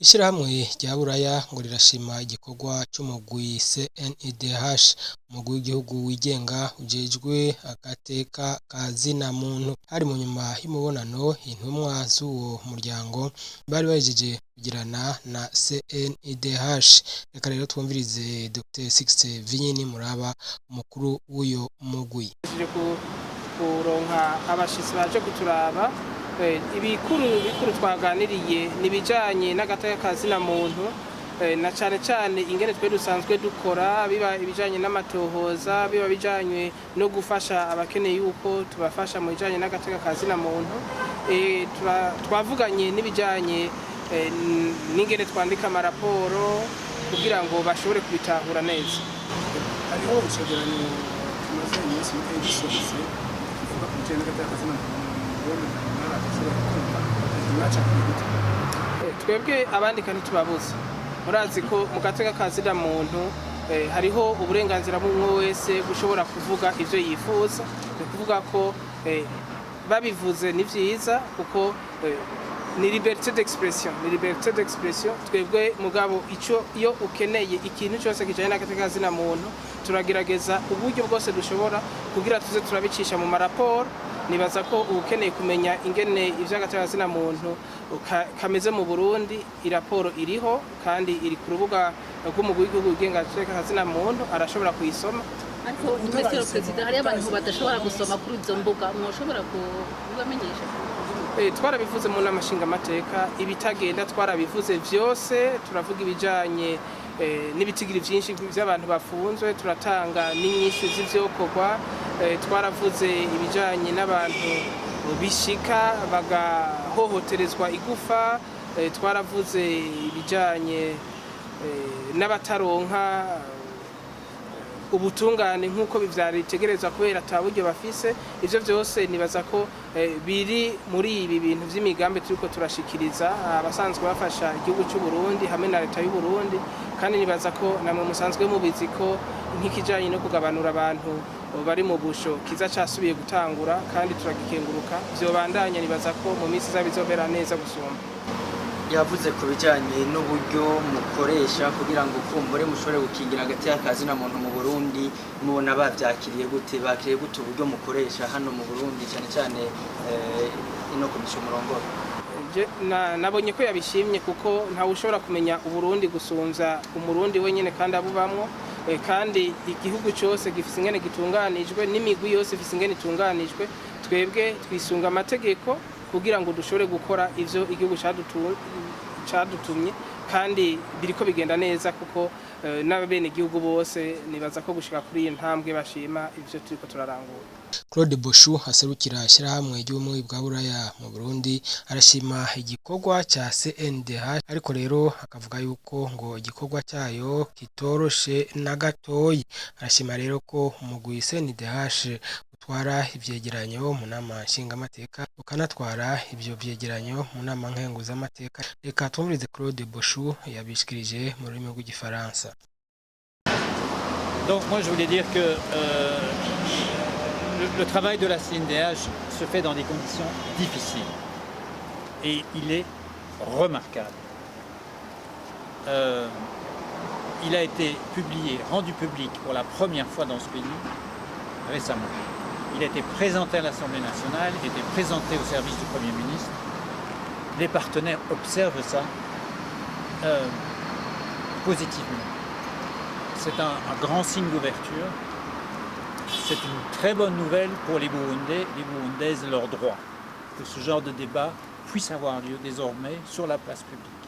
Ishirahamwe rya Buraya ngo rirashima igikorwa c'umugwi CNIDH, umugwi w'igihugu wigenga ujejwe agateka ka zina muntu. Hari mu nyuma y'umubonano intumwa z'uwo muryango bari bahejeje kugirana na CNIDH. Reka rero twumvirize Dr Sixte Vinyini Muraba, umukuru w'uyo mugwi. Kuronka abashitsi baje kuturaba, ibikuru twaganiriye nibijanye n'agateka ka zina muntu, na cane ingene twe dusanzwe dukora, biba ibijanye n'amatohoza, biba bijanye no gufasha abakeneye yuko tubafasha mu bijanye n'agateka ka zina muntu. Twavuganye n'ibijanye n'ingene twandika amaraporo kugira ngo bashobore kubitahura neza. Hariho icegeranyo tumaze iminsi gisohotse kivuga ku bijanye n'agateka ka zina muntu. Twebwe abandika ntitubabuza, murazi ko mu gateka ka zina muntu hariho uburenganzira bw'umwe wese gushobora kuvuga ivyo yifuza. Ni kuvuga ko babivuze ni vyiza kuko ni liberté d'expression. Twebwe mugabo iyo ukeneye ikintu cyose kijanye n'agateka ka zina muntu, turagerageza uburyo bwose dushobora kugira tuze turabicisha mu maraporo. Nibaza ko ukeneye kumenya ingene ivy'agateka ka zina muntu kameze mu Burundi, iraporo iriho kandi iri ku rubuga rw'umugwi w'igihugu wigenga agateka ka zina muntu, arashobora kuyisoma. Ariko Mr. President, hari abantu badashobora gusoma kuri izo mbuga, mwoshobora kubamenyesha? Twarabivuze mu nama nshingamateka, ibitagenda twarabivuze vyose. Turavuga ibijanye n'ibitigiri vyinshi by'abantu bafunzwe, turatanga n'inyishu z'ivyokorwa. Twaravuze ibijanye n'abantu bishika bagahohoterezwa igufa. Twaravuze ibijanye n'abataronka ubutungane nk'uko bivyaritegerezwa kubera ata buryo bafise. Ivyo vyose nibaza ko biri muri ibi bintu vy'imigambi turiko turashikiriza abasanzwe bafasha igihugu cy'u Burundi hamwe na leta y'u Burundi. Kandi nibaza ko namwe musanzwe mubizi ko nk'ikijanye no kugabanura abantu bari mu busho kiza casubiye gutangura, kandi turagikenguruka. Vyobandanya, nibaza ko mu minsi iza bizobera neza gusumba. Yavuze ku bijanye n'uburyo mukoresha kugira ngo kumbure mushobore gukingira agateka ka zina muntu mu Burundi. Mubona bavyakiriye gute, bakiriye gute uburyo mukoresha hano mu Burundi, cyane ino komisiyo murongora? Nabonye ko yabishimye kuko ntawe ushobora kumenya Uburundi gusumvya umurundi wenyene kandi abubamwo. Kandi igihugu cyose gifise ingene gitunganijwe, n'imigwi yose ifise ingene itunganijwe. Twebwe twisunga amategeko kugira ngo dushobore gukora ivyo igihugu cadutumye, kandi biriko bigenda neza kuko n'abene igihugu bose nibaza ko gushika kuri iyi ntambwe bashima ivyo turiko turarangura. Claude Boshu aserukira ishirahamwe ry'ubumwe bwa Buraya mu Burundi arashima igikorwa ca CNDH, ariko rero akavuga yuko ngo igikorwa cyayo kitoroshe na gatoyi. Arashima rero ko umugwi CNDH utwara ivyegeranyo mu nama nshingamateka, ukanatwara ivyo vyegeranyo mu nama nkenguzamateka. Reka twumvirize Claude Boshu yabishikirije mu rurimi rw'igifaransa. Donc moi je voulais dire que le travail de la CNDH se fait dans des conditions difficiles et il est remarquable. Il a été publié, rendu public pour la première fois dans ce pays récemment. Il a été présenté à l'Assemblée nationale, il a été présenté au service du Premier ministre. Les partenaires observent ça positivement. C'est un grand signe d'ouverture. C'est une très bonne nouvelle pour les Burundais, les Burundaises, leurs droits. Que ce genre de débat puisse avoir lieu désormais sur la place publique.